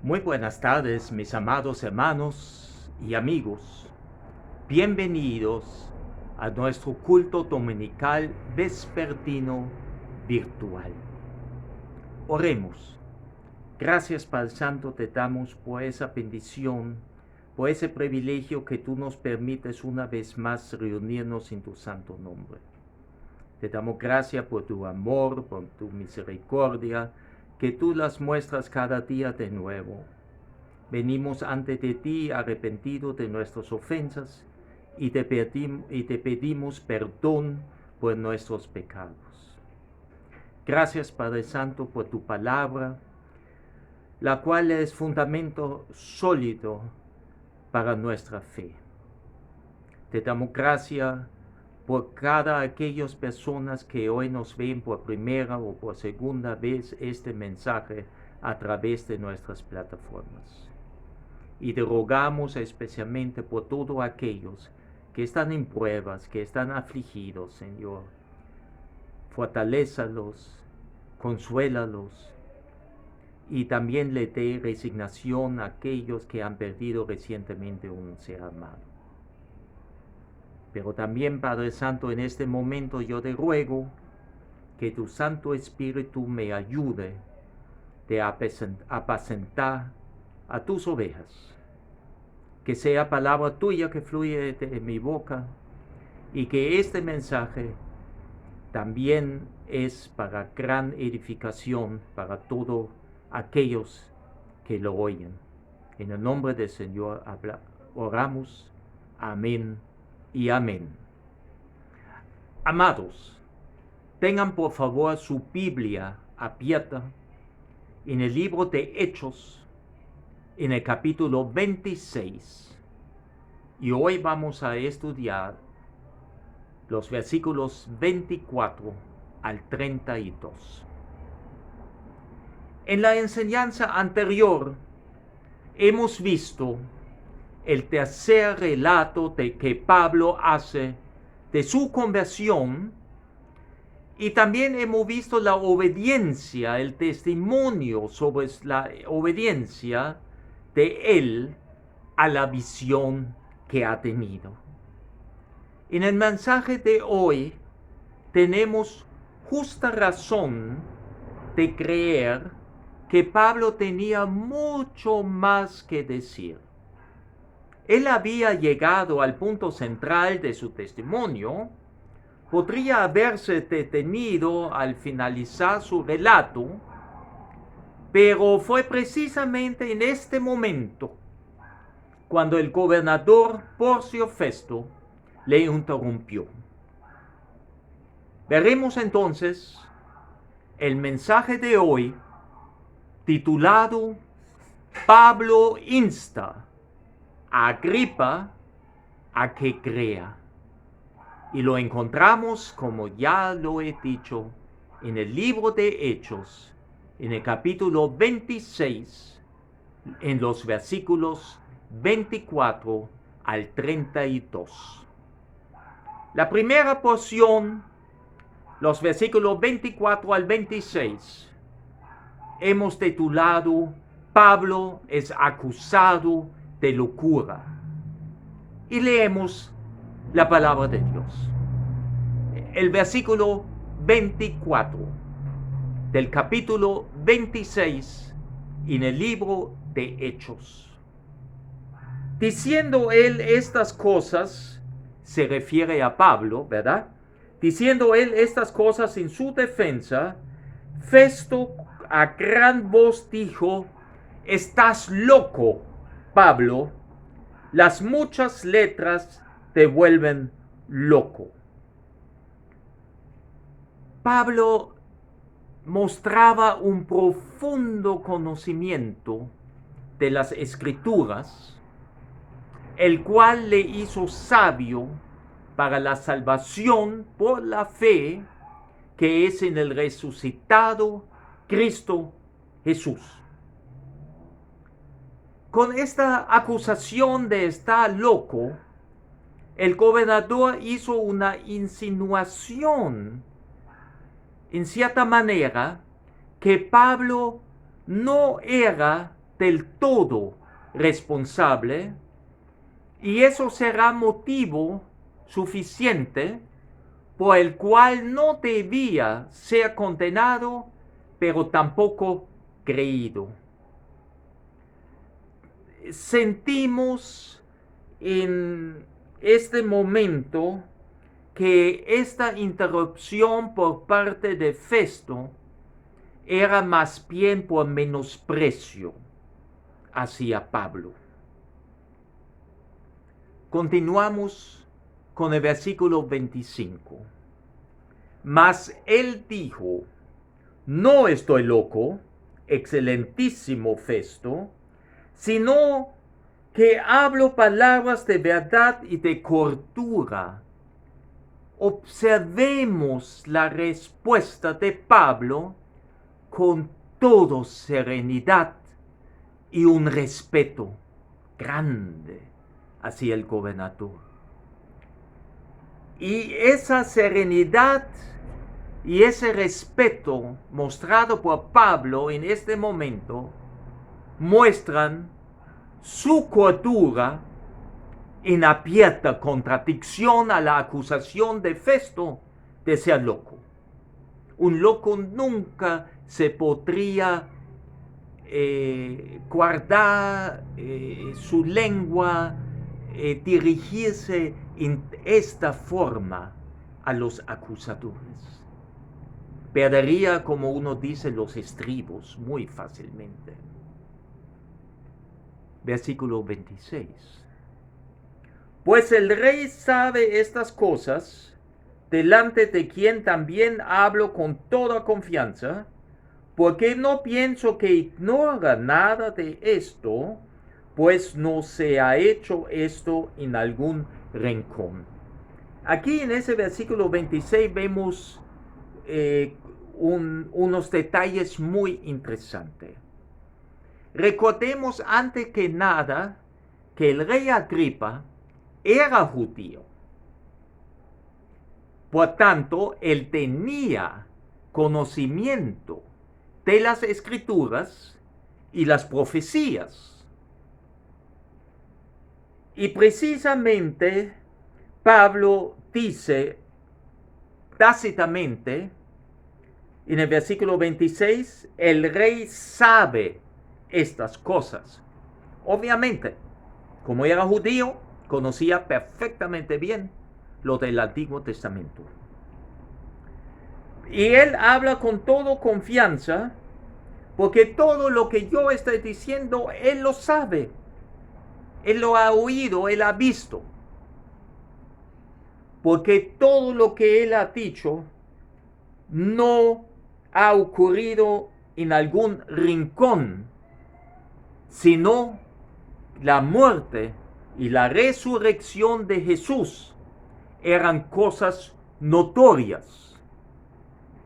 Muy buenas tardes, mis amados hermanos y amigos. Bienvenidos a nuestro culto dominical vespertino virtual. Oremos. Gracias, Padre Santo, te damos por esa bendición, por ese privilegio que tú nos permites una vez más reunirnos en tu santo nombre. Te damos gracias por tu amor, por tu misericordia, que tú las muestras cada día de nuevo. Venimos ante de ti arrepentidos de nuestras ofensas y te pedimos perdón por nuestros pecados. Gracias, Padre Santo, por tu palabra, la cual es fundamento sólido para nuestra fe. Te damos gracias por cada aquellas personas que hoy nos ven por primera o por segunda vez este mensaje a través de nuestras plataformas. Y te rogamos especialmente por todos aquellos que están en pruebas, que están afligidos, Señor. Fortalézalos, consuélalos, y también le dé resignación a aquellos que han perdido recientemente un ser amado. Pero también, Padre Santo, en este momento yo te ruego que tu Santo Espíritu me ayude a apacentar a tus ovejas. Que sea palabra tuya que fluye de mi boca y que este mensaje también es para gran edificación para todos aquellos que lo oyen. En el nombre del Señor oramos. Amén y amén. Amados, tengan por favor su Biblia abierta en el libro de Hechos, en el capítulo 26. Y hoy vamos a estudiar los versículos 24 al 32. En la enseñanza anterior hemos visto el tercer relato de que Pablo hace de su conversión, y también hemos visto la obediencia, el testimonio sobre la obediencia de él a la visión que ha tenido. En el mensaje de hoy tenemos justa razón de creer que Pablo tenía mucho más que decir. Él había llegado al punto central de su testimonio. Podría haberse detenido al finalizar su relato, pero fue precisamente en este momento cuando el gobernador Porcio Festo le interrumpió. Veremos entonces el mensaje de hoy titulado Pablo insta a Agripa a que crea. Y lo encontramos, como ya lo he dicho, en el libro de Hechos, en el capítulo 26, en los versículos 24 al 32. La primera porción, los versículos 24 al 26, hemos titulado Pablo es acusado de locura. Y leemos la palabra de Dios. El versículo 24 del capítulo 26 en el libro de Hechos. Diciendo él estas cosas, se refiere a Pablo, ¿verdad? Diciendo él estas cosas en su defensa, Festo a gran voz dijo: estás loco, Pablo, las muchas letras te vuelven loco. Pablo mostraba un profundo conocimiento de las Escrituras, el cual le hizo sabio para la salvación por la fe que es en el resucitado Cristo Jesús. Con esta acusación de estar loco, el gobernador hizo una insinuación, en cierta manera, que Pablo no era del todo responsable, y eso será motivo suficiente por el cual no debía ser condenado, pero tampoco creído. Sentimos en este momento que esta interrupción por parte de Festo era más bien por menosprecio hacia Pablo. Continuamos con el versículo 25. Mas él dijo: no estoy loco, excelentísimo Festo, sino que hablo palabras de verdad y de cordura. Observemos la respuesta de Pablo con toda serenidad y un respeto grande hacia el gobernador. Y esa serenidad y ese respeto mostrado por Pablo en este momento muestran su cordura en abierta contradicción a la acusación de Festo de ser loco. Un loco nunca se podría guardar su lengua, dirigirse en esta forma a los acusadores. Perdería, como uno dice, los estribos muy fácilmente. Versículo 26. Pues el rey sabe estas cosas, delante de quien también hablo con toda confianza, porque no pienso que ignora nada de esto, pues no se ha hecho esto en algún rincón. Aquí en ese versículo 26 vemos unos detalles muy interesantes. Recordemos antes que nada que el rey Agripa era judío. Por tanto, él tenía conocimiento de las escrituras y las profecías. Y precisamente Pablo dice tácitamente en el versículo 26, el rey sabe estas cosas. Obviamente, como era judío, conocía perfectamente bien lo del Antiguo Testamento. Y él habla con toda confianza, porque todo lo que yo estoy diciendo, él lo sabe. Él lo ha oído, él ha visto. Porque todo lo que él ha dicho no ha ocurrido en algún rincón, sino la muerte y la resurrección de Jesús eran cosas notorias.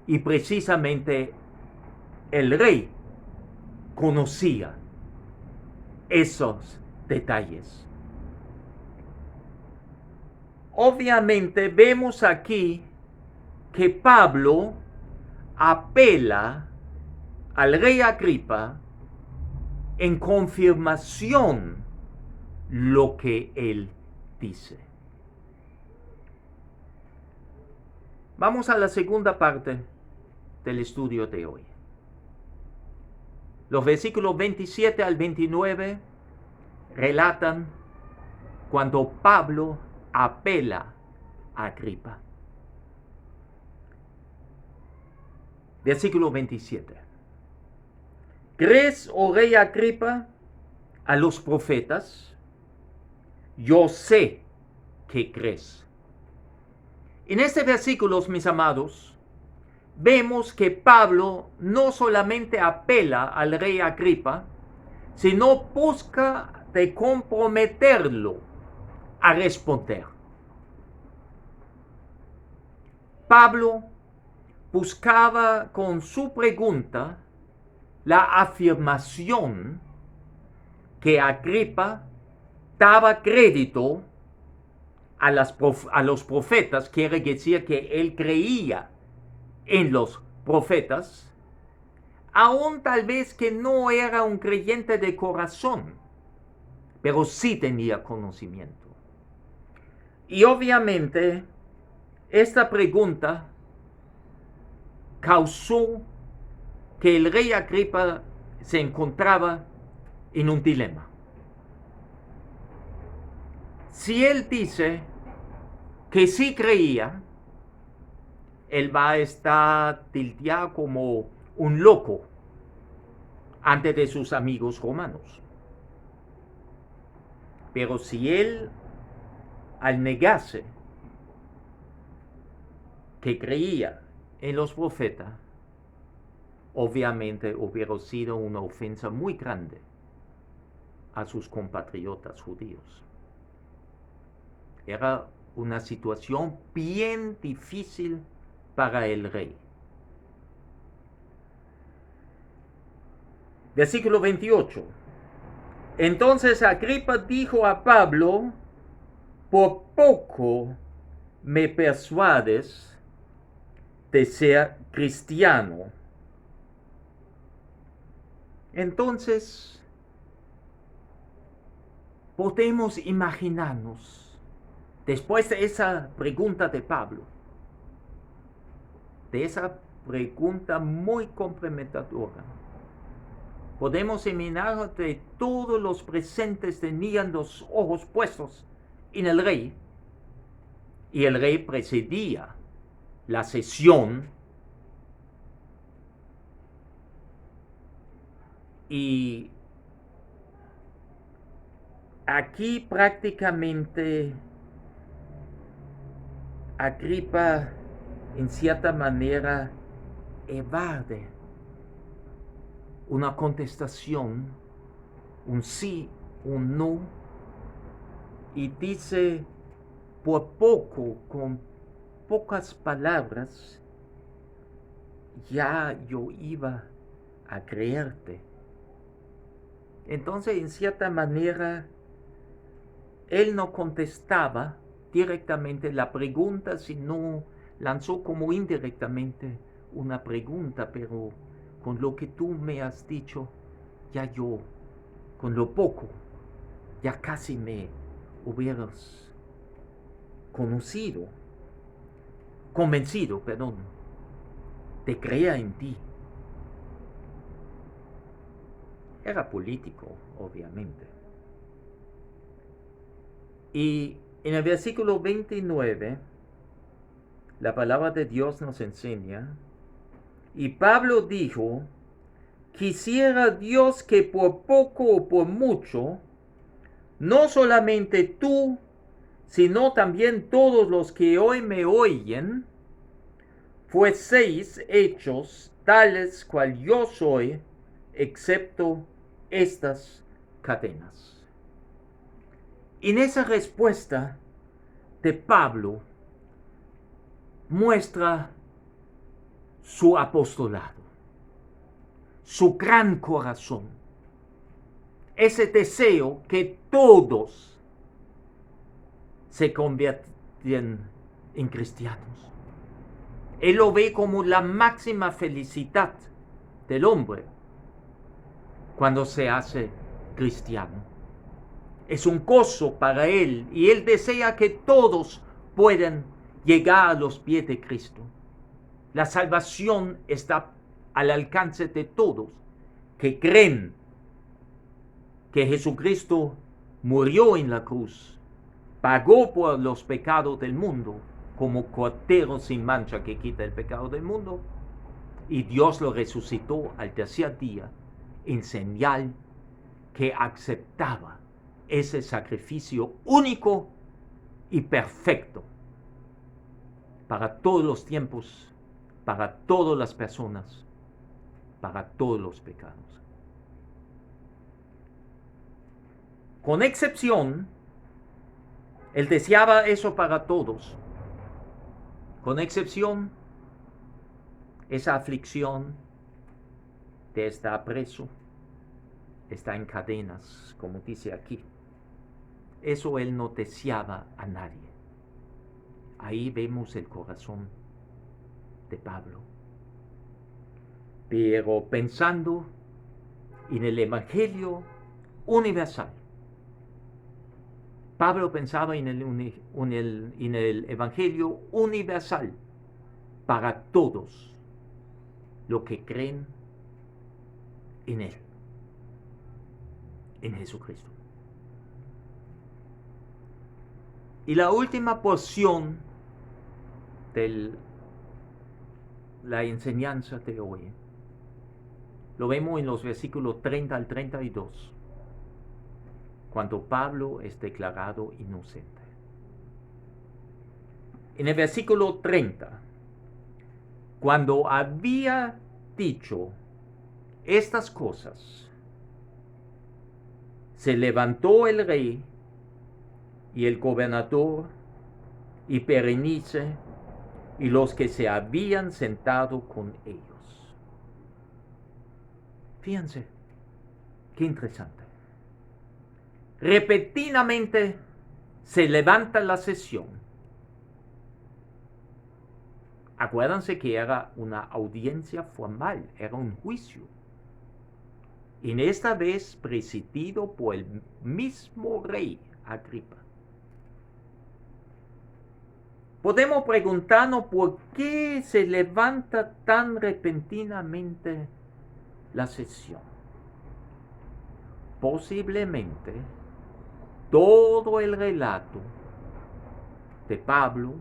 Y precisamente el rey conocía esos detalles. Obviamente vemos aquí que Pablo apela al rey Agripa en confirmación lo que él dice. Vamos a la segunda parte del estudio de hoy. Los versículos 27 al 29 relatan cuando Pablo apela a Agripa. Versículo 27. ¿Crees, oh rey Agripa, a los profetas? Yo sé que crees. En este versículo, mis amados, vemos que Pablo no solamente apela al rey Agripa, sino busca de comprometerlo a responder. Pablo buscaba con su pregunta la afirmación que Agripa daba crédito a los profetas, quiere decir que él creía en los profetas, aún tal vez que no era un creyente de corazón, pero sí tenía conocimiento. Y obviamente esta pregunta causó que el rey Agripa se encontraba en un dilema. Si él dice que sí creía, él va a estar tildeado como un loco ante de sus amigos romanos. Pero si él, al negarse que creía en los profetas, obviamente hubiera sido una ofensa muy grande a sus compatriotas judíos. Era una situación bien difícil para el rey. Versículo 28. Entonces Agripa dijo a Pablo: por poco me persuades de ser cristiano. Entonces, podemos imaginarnos, después de esa pregunta de Pablo, de esa pregunta muy comprometedora, podemos imaginar que todos los presentes tenían los ojos puestos en el rey, y el rey presidía la sesión, y aquí prácticamente Agripa en cierta manera evade una contestación, un sí, un no, y dice por poco, con pocas palabras, ya yo iba a creerte. Entonces, en cierta manera, él no contestaba directamente la pregunta, sino lanzó como indirectamente una pregunta, pero con lo que tú me has dicho, ya yo, con lo poco, ya casi me hubieras convencido, de creer en ti. Era político, obviamente. Y en el versículo 29, la palabra de Dios nos enseña: y Pablo dijo: quisiera Dios que por poco o por mucho, no solamente tú, sino también todos los que hoy me oyen, fueseis hechos tales cual yo soy, excepto estas cadenas. En esa respuesta de Pablo muestra su apostolado, su gran corazón, ese deseo que todos se convierten en cristianos. Él lo ve como la máxima felicidad del hombre cuando se hace cristiano. Es un gozo para él, y él desea que todos puedan llegar a los pies de Cristo. La salvación está al alcance de todos que creen que Jesucristo murió en la cruz, pagó por los pecados del mundo, como cordero sin mancha que quita el pecado del mundo, y Dios lo resucitó al tercer día en señal que aceptaba ese sacrificio único y perfecto para todos los tiempos, para todas las personas, para todos los pecados. Con excepción, él deseaba eso para todos. Con excepción, esa aflicción de estar preso, está en cadenas, como dice aquí. Eso él no deseaba a nadie. Ahí vemos el corazón de Pablo. Pero pensando en el Evangelio universal, Pablo pensaba en el Evangelio universal para todos los que creen en Él, en Jesucristo. Y la última porción de la enseñanza de hoy lo vemos en los versículos 30 al 32, cuando Pablo es declarado inocente. En el versículo 30, cuando había dicho estas cosas, se levantó el rey y el gobernador y Berenice y los que se habían sentado con ellos. Fíjense, qué interesante. Repentinamente se levanta la sesión. Acuérdense que era una audiencia formal, era un juicio. Y en esta vez presidido por el mismo rey Agripa. Podemos preguntarnos por qué se levanta tan repentinamente la sesión. Posiblemente todo el relato de Pablo,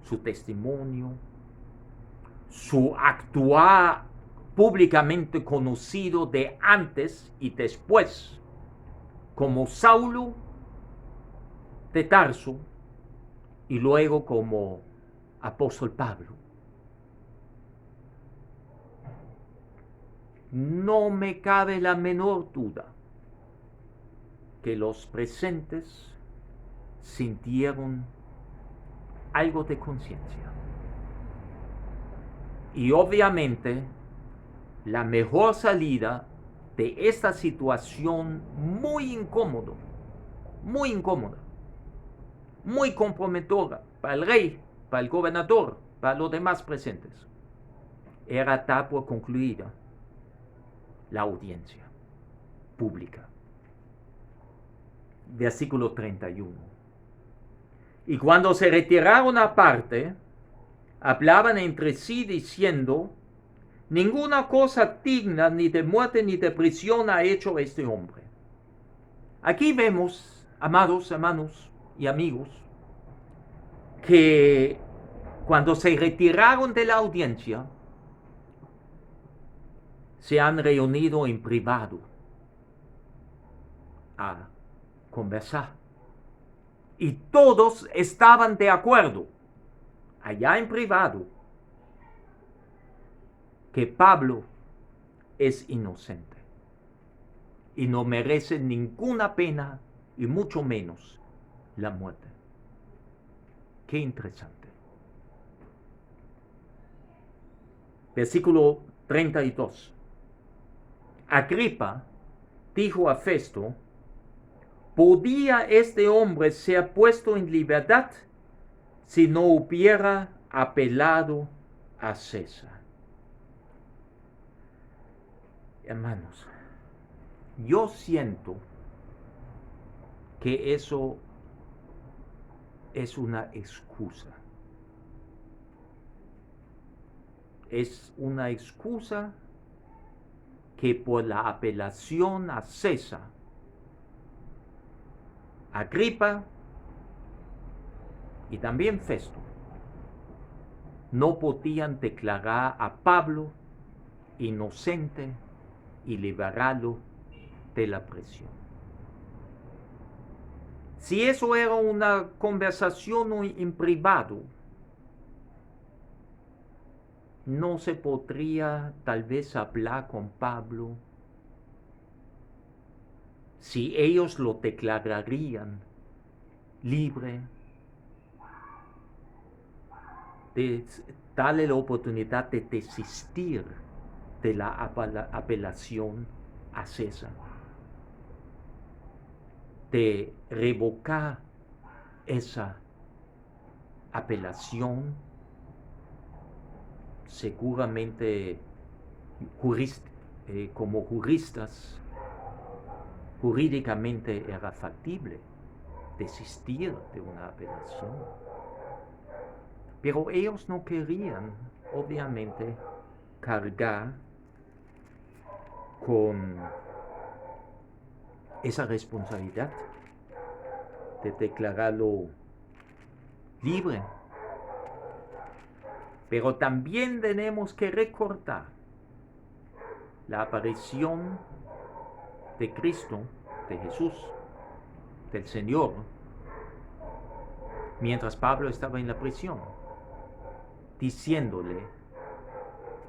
su testimonio, su actuar públicamente conocido de antes y después, como Saulo de Tarso y luego como apóstol Pablo. No me cabe la menor duda que los presentes sintieron algo de conciencia. Y obviamente la mejor salida de esta situación muy incómoda, muy comprometedora para el rey, para el gobernador, para los demás presentes, era dar por concluida la audiencia pública. Versículo 31. Y cuando se retiraron aparte, hablaban entre sí diciendo: ninguna cosa digna ni de muerte ni de prisión ha hecho este hombre. Aquí vemos, amados hermanos y amigos, que cuando se retiraron de la audiencia, se han reunido en privado a conversar. Y todos estaban de acuerdo, allá en privado, que Pablo es inocente y no merece ninguna pena y mucho menos la muerte. Qué interesante. Versículo 32. Agripa dijo a Festo: ¿podía este hombre ser puesto en libertad si no hubiera apelado a César? Hermanos, yo siento que eso es una excusa. Es una excusa que por la apelación a César, Agripa y también Festo no podían declarar a Pablo inocente y liberarlo de la prisión. Si eso era una conversación en privado, no se podría tal vez hablar con Pablo. Si ellos lo declararían libre, de darle la oportunidad de desistir de la apelación a César, de revocar esa apelación, seguramente como juristas, jurídicamente era factible desistir de una apelación. Pero ellos no querían, obviamente, cargar con esa responsabilidad de declararlo libre. Pero también tenemos que recordar la aparición de Cristo, de Jesús, del Señor, mientras Pablo estaba en la prisión, diciéndole: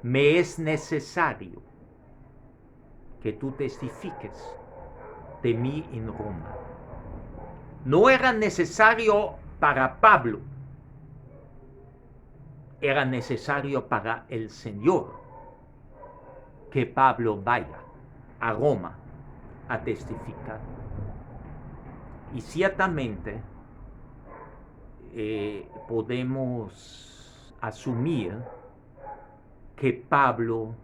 me es necesario que tú testifiques de mí en Roma. No era necesario para Pablo, era necesario para el Señor que Pablo vaya a Roma a testificar. Y ciertamente podemos asumir que Pablo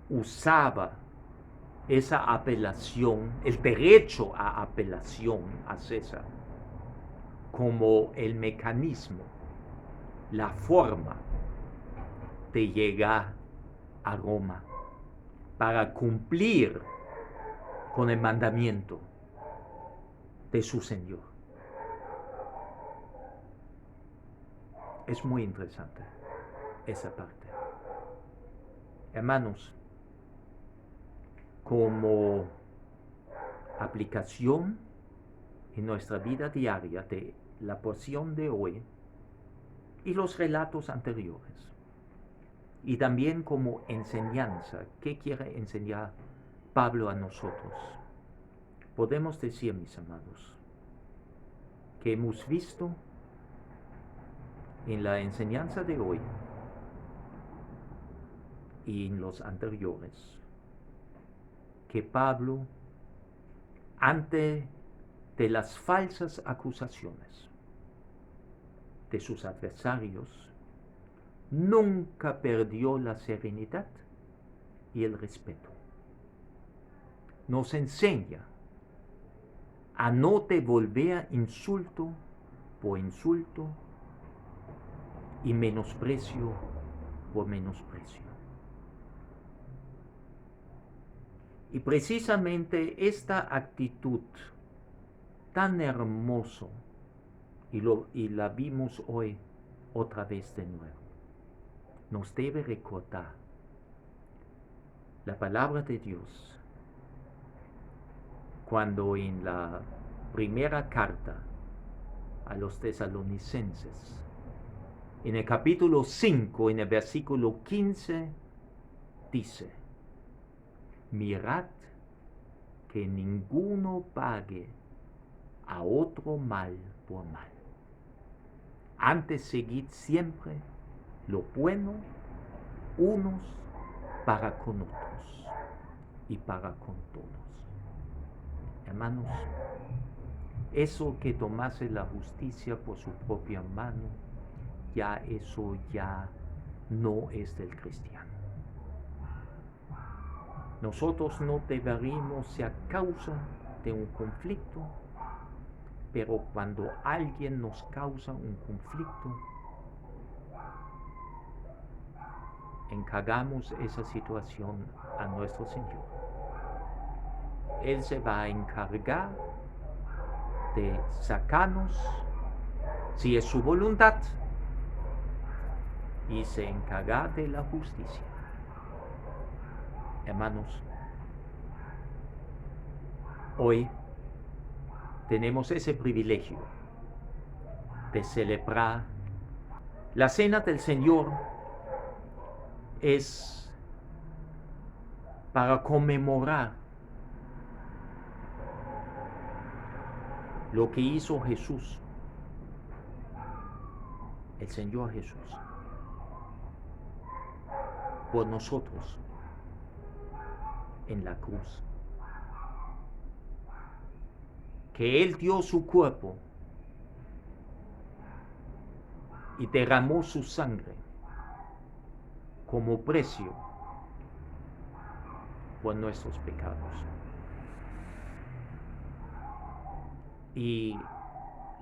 usaba esa apelación, el derecho a apelación a César, como el mecanismo, la forma de llegar a Roma para cumplir con el mandamiento de su Señor. Es muy interesante esa parte. Hermanos, como aplicación en nuestra vida diaria de la porción de hoy y los relatos anteriores, y también como enseñanza, ¿qué quiere enseñar Pablo a nosotros? Podemos decir, mis amados, que hemos visto en la enseñanza de hoy y en los anteriores, que Pablo, ante de las falsas acusaciones de sus adversarios, nunca perdió la serenidad y el respeto. Nos enseña a no devolver insulto por insulto y menosprecio por menosprecio. Y precisamente esta actitud tan hermosa, y la vimos hoy otra vez de nuevo, nos debe recordar la palabra de Dios cuando en la primera carta a los tesalonicenses, en el capítulo 5, en el versículo 15, dice: mirad que ninguno pague a otro mal por mal. Antes seguid siempre lo bueno unos para con otros y para con todos. Hermanos, eso que tomase la justicia por su propia mano, eso ya no es del cristiano. Nosotros no deberíamos ser causa de un conflicto, pero cuando alguien nos causa un conflicto, encargamos esa situación a nuestro Señor. Él se va a encargar de sacarnos, si es su voluntad, y se encarga de la justicia. Hermanos, hoy tenemos ese privilegio de celebrar la Cena del Señor. Es para conmemorar lo que hizo Jesús, el Señor Jesús, por nosotros en la cruz. Que Él dio su cuerpo y derramó su sangre como precio por nuestros pecados. Y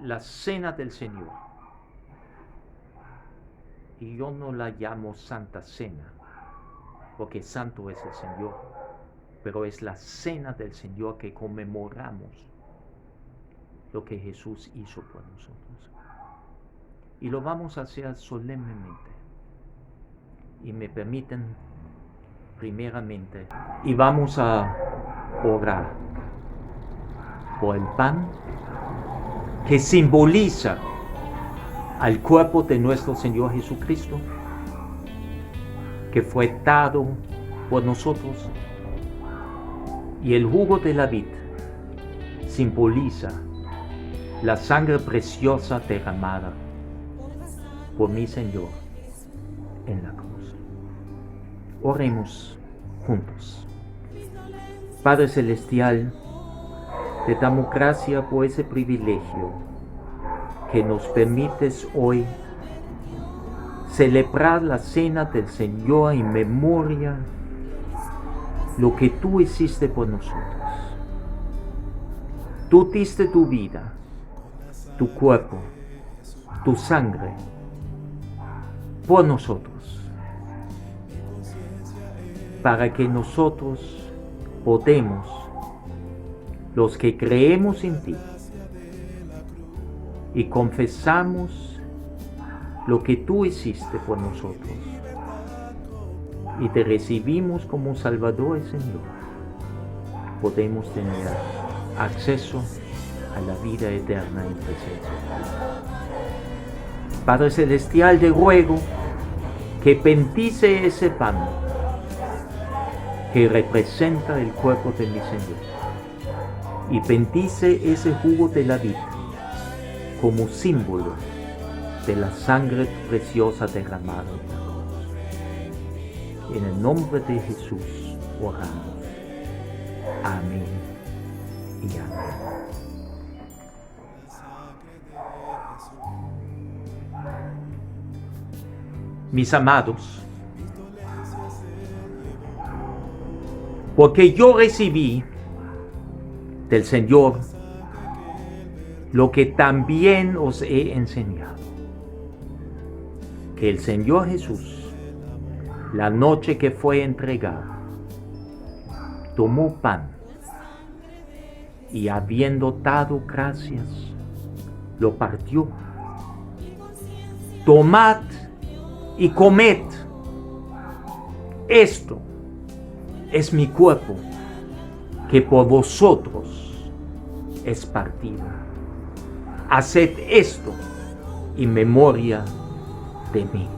la Cena del Señor, y yo no la llamo Santa Cena, porque santo es el Señor, pero es la Cena del Señor que conmemoramos lo que Jesús hizo por nosotros. Y lo vamos a hacer solemnemente. Y me permiten, primeramente, y vamos a orar por el pan que simboliza al cuerpo de nuestro Señor Jesucristo, que fue dado por nosotros, y el jugo de la vid, simboliza la sangre preciosa derramada por mi Señor en la cruz. Oremos juntos. Padre Celestial, te damos gracias por ese privilegio que nos permites hoy celebrar la cena del Señor en memoria lo que tú hiciste por nosotros. Tú diste tu vida, tu cuerpo, tu sangre por nosotros, para que nosotros podemos, los que creemos en ti y confesamos lo que tú hiciste por nosotros y te recibimos como Salvador y Señor, podemos tener acceso a la vida eterna en presencia de Dios. Padre Celestial, te ruego que bendice ese pan que representa el cuerpo de mi Señor y bendice ese jugo de la vida como símbolo de la sangre preciosa derramada en la cruz. En el nombre de Jesús oramos. Amén y amén. Mis amados, porque yo recibí del Señor lo que también os he enseñado, que el Señor Jesús, la noche que fue entregado, tomó pan y habiendo dado gracias, lo partió. Tomad y comed. Esto es mi cuerpo, que por vosotros es partido. Haced esto en memoria de mí.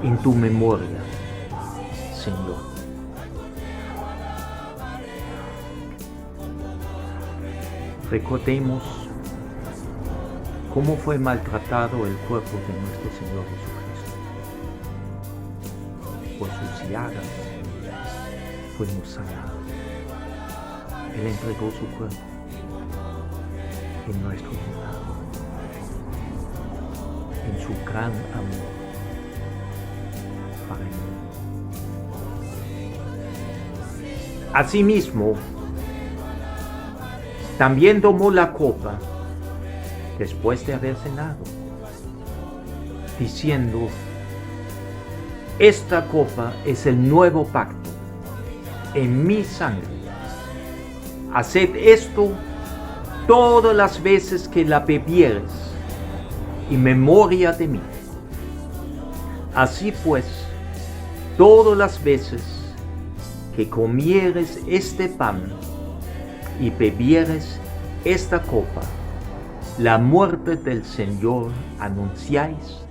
En tu memoria, Señor. Recordemos cómo fue maltratado el cuerpo de nuestro Señor Jesucristo. Por sus llagas fuimos sanados. Él entregó su cuerpo en nuestro lugar, en su gran amor para mí. Asimismo, también tomó la copa después de haber cenado, diciendo: esta copa es el nuevo pacto en mi sangre. Haced esto todas las veces que la bebieres en memoria de mí. Así pues, todas las veces que comieres este pan y bebieres esta copa, la muerte del Señor anunciáis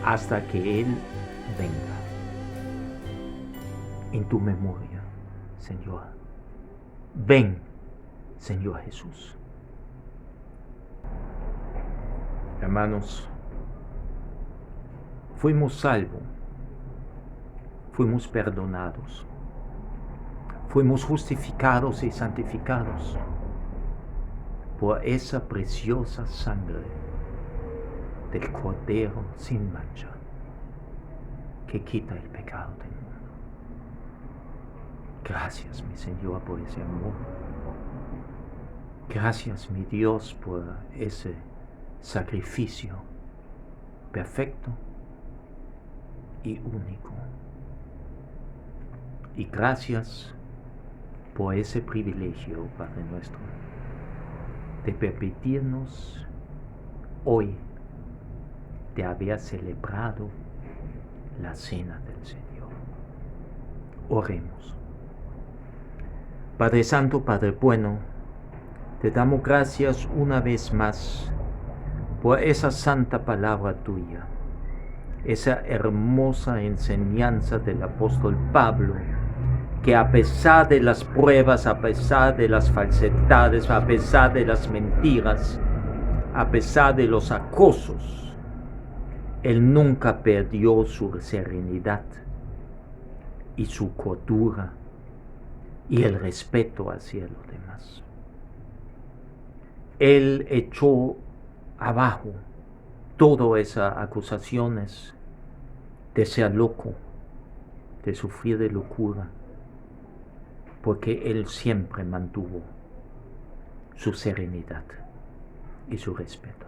hasta que Él venga. En tu memoria, Señor. Ven, Señor Jesús. Hermanos, fuimos salvos, fuimos perdonados, fuimos justificados y santificados por esa preciosa sangre del Cordero sin mancha que quita el pecado del mundo. Gracias, mi Señor, por ese amor. Gracias, mi Dios, por ese sacrificio perfecto y único. Y gracias por ese privilegio, Padre nuestro, de permitirnos hoy de haber celebrado la cena del Señor. Oremos. Padre Santo, Padre bueno, te damos gracias una vez más por esa santa palabra tuya, esa hermosa enseñanza del apóstol Pablo que a pesar de las pruebas, a pesar de las falsedades, a pesar de las mentiras, a pesar de los acosos, Él nunca perdió su serenidad y su cordura y el respeto hacia los demás. Él echó abajo todas esas acusaciones de ser loco, de sufrir de locura, porque Él siempre mantuvo su serenidad y su respeto.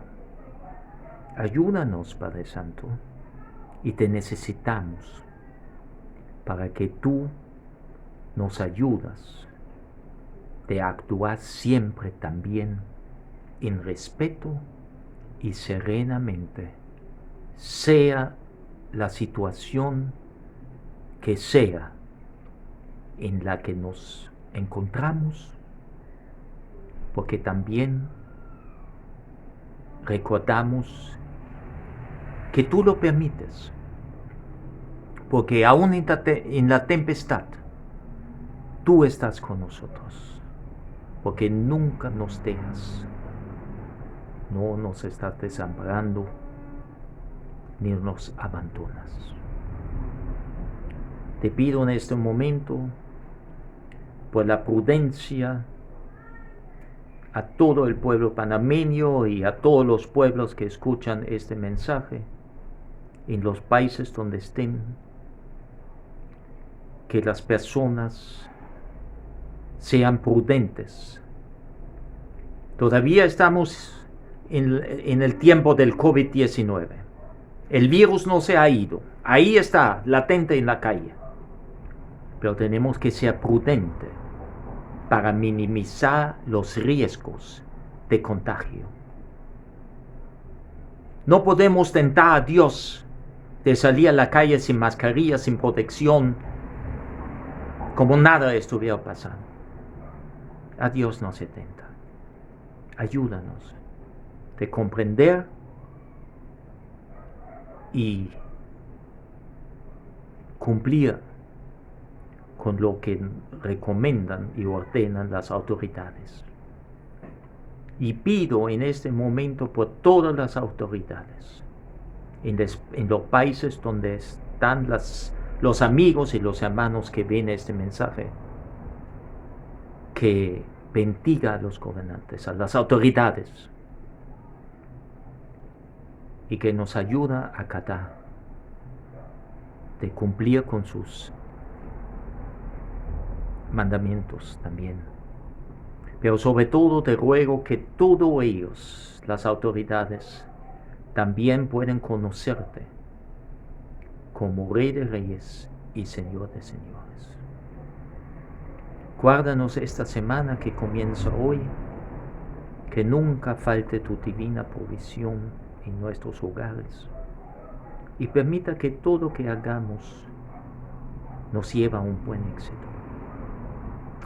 Ayúdanos, Padre Santo, y te necesitamos para que tú nos ayudas de actuar siempre también en respeto y serenamente, sea la situación que sea en la que nos encontramos, porque también recordamos que tú lo permites, porque aún en la tempestad tú estás con nosotros, porque nunca nos dejas, no nos estás desamparando ni nos abandonas. Te pido en este momento por la prudencia a todo el pueblo panameño y a todos los pueblos que escuchan este mensaje en los países donde estén, que las personas sean prudentes. Todavía estamos en el tiempo del COVID-19. El virus no se ha ido. Ahí está, latente en la calle. Pero tenemos que ser prudentes para minimizar los riesgos de contagio. No podemos tentar a Dios de salir a la calle sin mascarilla, sin protección, como nada estuviera pasando. A Dios no se tenta. Ayúdanos de comprender y cumplir con lo que recomiendan y ordenan las autoridades. Y pido en este momento por todas las autoridades, en los países donde están los amigos y los hermanos que ven este mensaje, que bendiga a los gobernantes, a las autoridades, y que nos ayuda a acatar, de cumplir con sus mandamientos también. Pero sobre todo te ruego que todos ellos, las autoridades, también pueden conocerte como Rey de Reyes y Señor de Señores. Guárdanos esta semana que comienza hoy, que nunca falte tu divina provisión en nuestros hogares, y permita que todo lo que hagamos nos lleve a un buen éxito.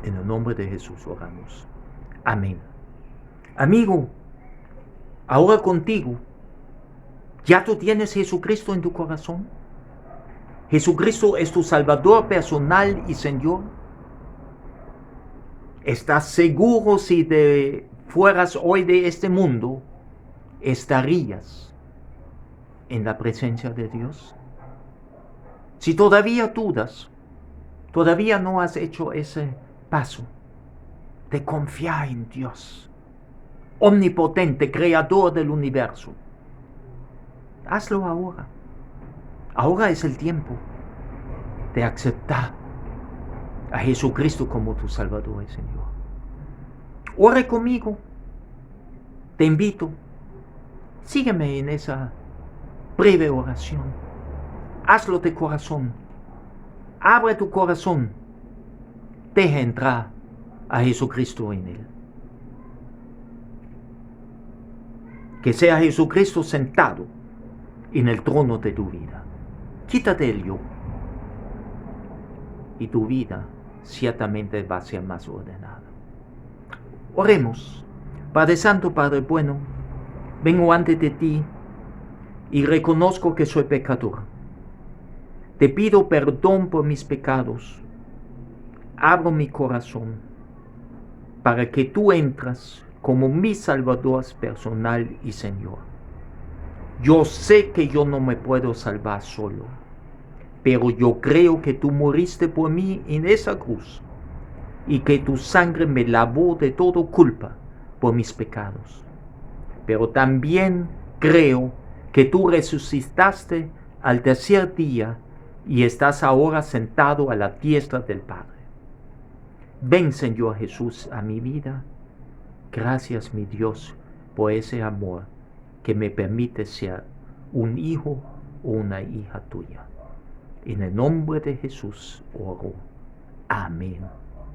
En el nombre de Jesús oramos. Amén. Amigo, ahora contigo, ¿ya tú tienes Jesucristo en tu corazón? ¿Jesucristo es tu Salvador personal y Señor? ¿Estás seguro si fueras hoy de este mundo, estarías en la presencia de Dios? Si todavía dudas, todavía no has hecho ese paso de confiar en Dios, omnipotente, creador del universo, hazlo ahora. Ahora es el tiempo de aceptar a Jesucristo como tu Salvador y Señor. Ore conmigo. Te invito. Sígueme en esa breve oración. Hazlo de corazón. Abre tu corazón. Deja entrar a Jesucristo en él. Que sea Jesucristo sentado en el trono de tu vida. Quítate el yo. Y tu vida ciertamente va a ser más ordenada. Oremos. Padre Santo, Padre bueno, vengo ante de ti y reconozco que soy pecador. Te pido perdón por mis pecados. abro mi corazón para que tú entras como mi Salvador personal y Señor. Yo sé que yo no me puedo salvar solo, pero yo creo que tú moriste por mí en esa cruz y que tu sangre me lavó de toda culpa por mis pecados. Pero también creo que tú resucitaste al tercer día y estás ahora sentado a la diestra del Padre. Ven, Señor Jesús, a mi vida. Gracias, mi Dios, por ese amor que me permite ser un hijo o una hija tuya. En el nombre de Jesús oro. Amén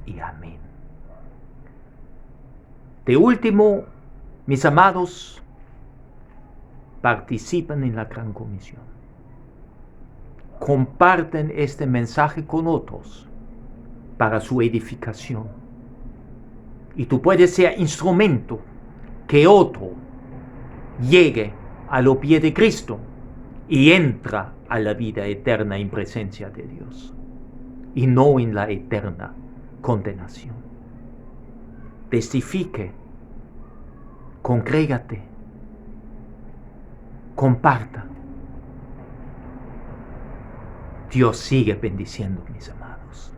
y amén. De último, mis amados, participan en la gran comisión. Comparten este mensaje con otros para su edificación. Y tú puedes ser instrumento que otro llegue a los pies de Cristo y entra a la vida eterna en presencia de Dios y no en la eterna condenación. Testifique, congrégate, comparta. Dios sigue bendiciendo, mis amados.